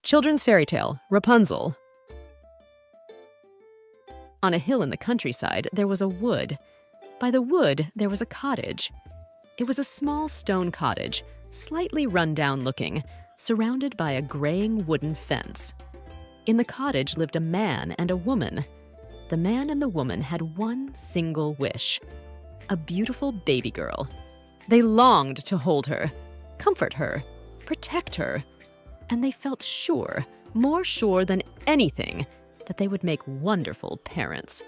Children's fairy tale, Rapunzel. On a hill in the countryside, there was a wood. By the wood, there was a cottage. It was a small stone cottage, slightly run-down looking, surrounded by a graying wooden fence. In the cottage lived a man and a woman. The man and the woman had one single wish: a beautiful baby girl. They longed to hold her, comfort her, protect her, and they felt sure, more sure than anything, that they would make wonderful parents.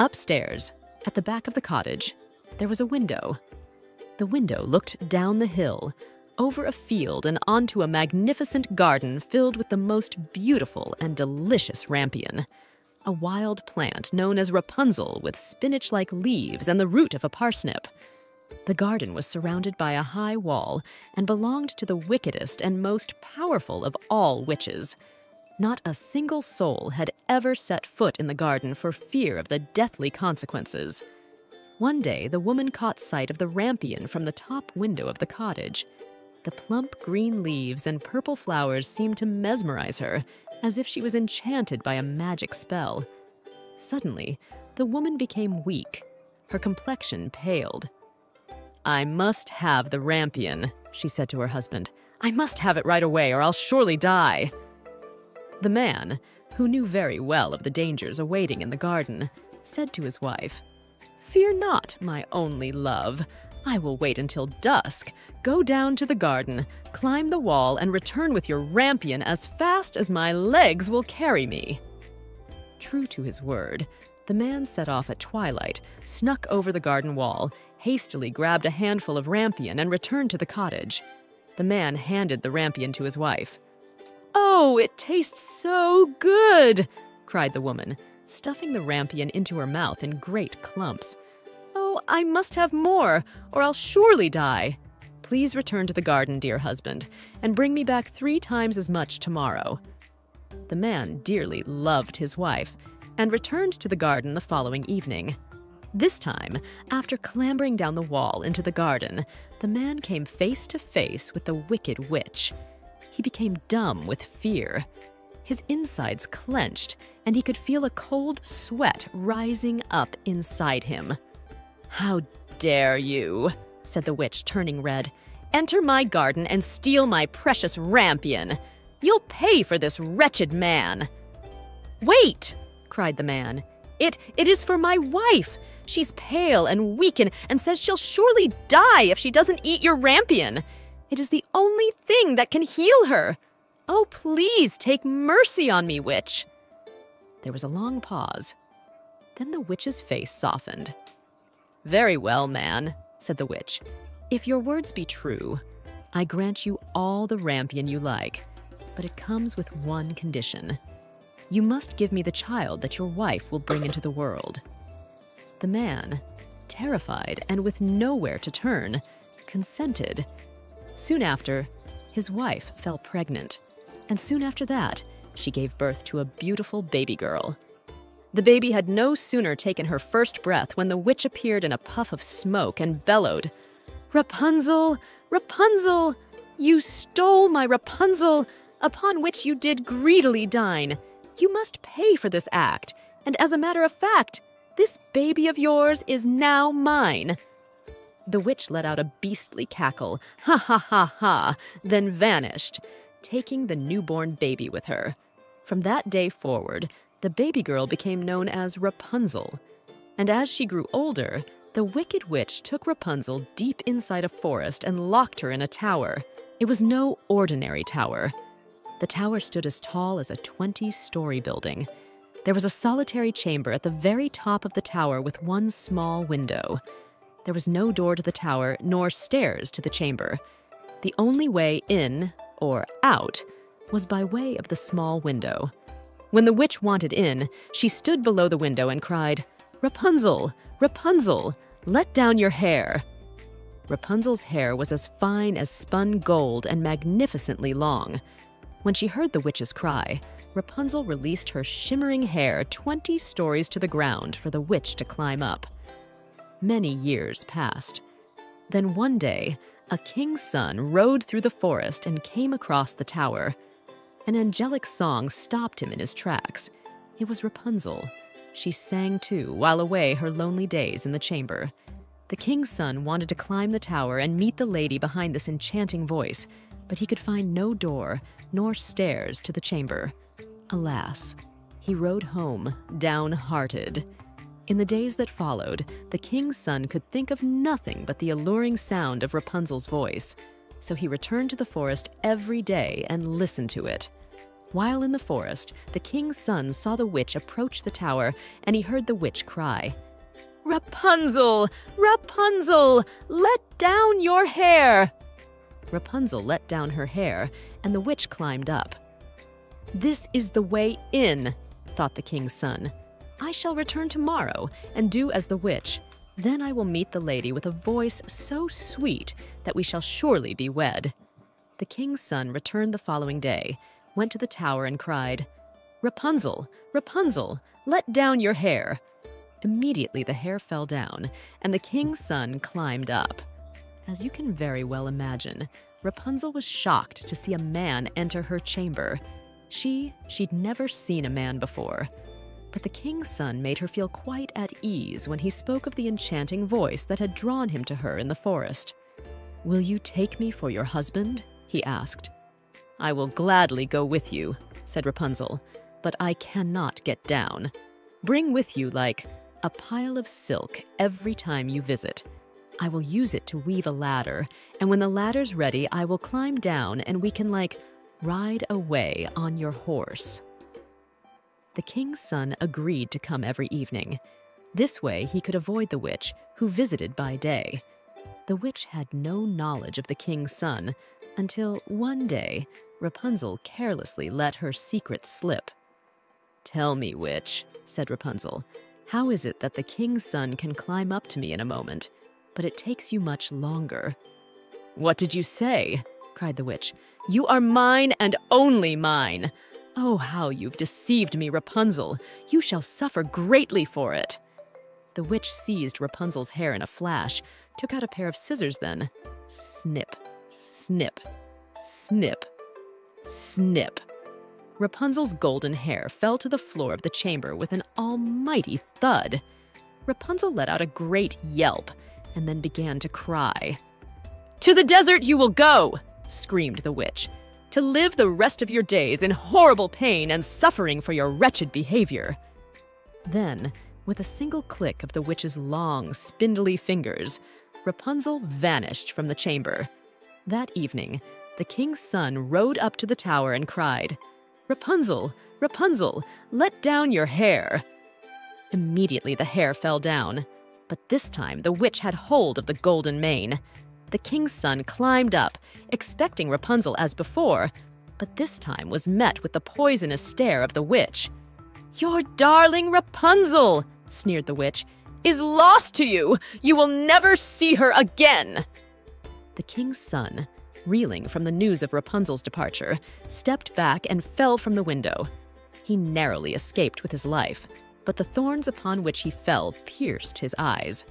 Upstairs, at the back of the cottage, there was a window. The window looked down the hill, over a field and onto a magnificent garden filled with the most beautiful and delicious rampion, a wild plant known as Rapunzel with spinach-like leaves and the root of a parsnip. The garden was surrounded by a high wall and belonged to the wickedest and most powerful of all witches. Not a single soul had ever set foot in the garden for fear of the deathly consequences. One day, the woman caught sight of the rampion from the top window of the cottage. The plump green leaves and purple flowers seemed to mesmerize her, as if she was enchanted by a magic spell. Suddenly, the woman became weak. Her complexion paled. "I must have the rampion," she said to her husband. "I must have it right away, or I'll surely die." The man, who knew very well of the dangers awaiting in the garden, said to his wife, "Fear not, my only love. I will wait until dusk, go down to the garden, climb the wall, and return with your rampion as fast as my legs will carry me." True to his word, the man set off at twilight, snuck over the garden wall, hastily grabbed a handful of rampion, and returned to the cottage. The man handed the rampion to his wife. "Oh, it tastes so good!" cried the woman, stuffing the rampion into her mouth in great clumps. "Oh, I must have more, or I'll surely die. Please return to the garden, dear husband, and bring me back 3 times as much tomorrow." The man dearly loved his wife and returned to the garden the following evening. This time, after clambering down the wall into the garden, the man came face to face with the wicked witch. He became dumb with fear. His insides clenched, and he could feel a cold sweat rising up inside him. "How dare you," said the witch, turning red, "enter my garden and steal my precious rampion? You'll pay for this wretched man." "Wait!" cried the man. It is for my wife. She's pale and weak and says she'll surely die if she doesn't eat your rampion. It is the only thing that can heal her. Oh, please take mercy on me, witch." There was a long pause. Then the witch's face softened. "Very well, man," said the witch. "If your words be true, I grant you all the rampion you like, but it comes with one condition. You must give me the child that your wife will bring into the world." The man, terrified and with nowhere to turn, consented. Soon after, his wife fell pregnant, and soon after that, she gave birth to a beautiful baby girl. The baby had no sooner taken her first breath when the witch appeared in a puff of smoke and bellowed, "Rapunzel, Rapunzel, you stole my Rapunzel, upon which you did greedily dine. You must pay for this act, and as a matter of fact, this baby of yours is now mine." The witch let out a beastly cackle, ha ha ha ha, then vanished, taking the newborn baby with her. From that day forward, the baby girl became known as Rapunzel. And as she grew older, the wicked witch took Rapunzel deep inside a forest and locked her in a tower. It was no ordinary tower. The tower stood as tall as a 20-story building. There was a solitary chamber at the very top of the tower with one small window. There was no door to the tower nor stairs to the chamber. The only way in, or out, was by way of the small window. When the witch wanted in, she stood below the window and cried, "Rapunzel, Rapunzel, let down your hair." Rapunzel's hair was as fine as spun gold and magnificently long. When she heard the witch's cry, Rapunzel released her shimmering hair 20 stories to the ground for the witch to climb up. Many years passed. Then one day, a king's son rode through the forest and came across the tower. An angelic song stopped him in his tracks. It was Rapunzel. She sang too, while away her lonely days in the chamber. The king's son wanted to climb the tower and meet the lady behind this enchanting voice, but he could find no door nor stairs to the chamber. Alas, he rode home, downhearted. In the days that followed, the king's son could think of nothing but the alluring sound of Rapunzel's voice. So he returned to the forest every day and listened to it. While in the forest, the king's son saw the witch approach the tower, and he heard the witch cry, "Rapunzel! Rapunzel! Let down your hair!" Rapunzel let down her hair, and the witch climbed up. "This is the way in," thought the king's son. "I shall return tomorrow and do as the witch. Then I will meet the lady with a voice so sweet that we shall surely be wed." The king's son returned the following day, went to the tower and cried, "Rapunzel, Rapunzel, let down your hair." Immediately the hair fell down, and the king's son climbed up. As you can very well imagine, Rapunzel was shocked to see a man enter her chamber. She'd never seen a man before. But the king's son made her feel quite at ease when he spoke of the enchanting voice that had drawn him to her in the forest. "Will you take me for your husband?" he asked. "I will gladly go with you," said Rapunzel, "but I cannot get down. Bring with you, a pile of silk every time you visit. I will use it to weave a ladder, and when the ladder's ready, I will climb down and we can, ride away on your horse." The king's son agreed to come every evening. This way he could avoid the witch, who visited by day. The witch had no knowledge of the king's son until one day Rapunzel carelessly let her secret slip. "Tell me, witch," said Rapunzel, "how is it that the king's son can climb up to me in a moment, but it takes you much longer?" "What did you say?" cried the witch. "You are mine and only mine. Oh, how you've deceived me, Rapunzel! You shall suffer greatly for it." The witch seized Rapunzel's hair in a flash, took out a pair of scissors then. Snip, snip, snip, snip. Rapunzel's golden hair fell to the floor of the chamber with an almighty thud. Rapunzel let out a great yelp and then began to cry. "To the desert you will go!" screamed the witch, "to live the rest of your days in horrible pain and suffering for your wretched behavior." Then, with a single click of the witch's long, spindly fingers, Rapunzel vanished from the chamber. That evening, the king's son rode up to the tower and cried, "Rapunzel, Rapunzel, let down your hair." Immediately the hair fell down, but this time the witch had hold of the golden mane. The king's son climbed up, expecting Rapunzel as before, but this time was met with the poisonous stare of the witch. "Your darling Rapunzel," sneered the witch, "is lost to you. You will never see her again." The king's son, reeling from the news of Rapunzel's departure, stepped back and fell from the window. He narrowly escaped with his life, but the thorns upon which he fell pierced his eyes.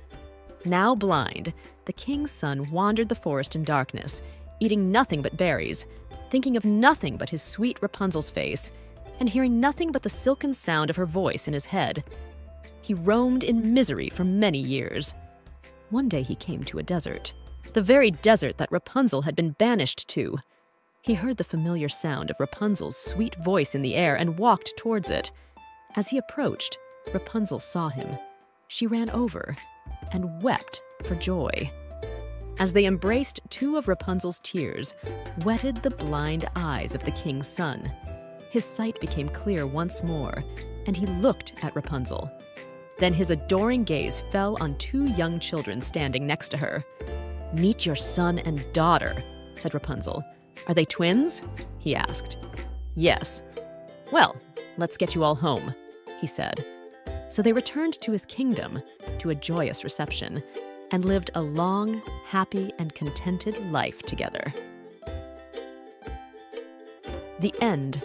Now blind, the king's son wandered the forest in darkness, eating nothing but berries, thinking of nothing but his sweet Rapunzel's face, and hearing nothing but the silken sound of her voice in his head. He roamed in misery for many years. One day he came to a desert, the very desert that Rapunzel had been banished to. He heard the familiar sound of Rapunzel's sweet voice in the air and walked towards it. As he approached, Rapunzel saw him. She ran over and wept for joy. As they embraced, two of Rapunzel's tears wetted the blind eyes of the king's son. His sight became clear once more, and he looked at Rapunzel. Then his adoring gaze fell on two young children standing next to her. "Meet your son and daughter," said Rapunzel. "Are they twins?" he asked. "Yes." "Well, let's get you all home," he said. So they returned to his kingdom, to a joyous reception, and lived a long, happy, and contented life together. The end.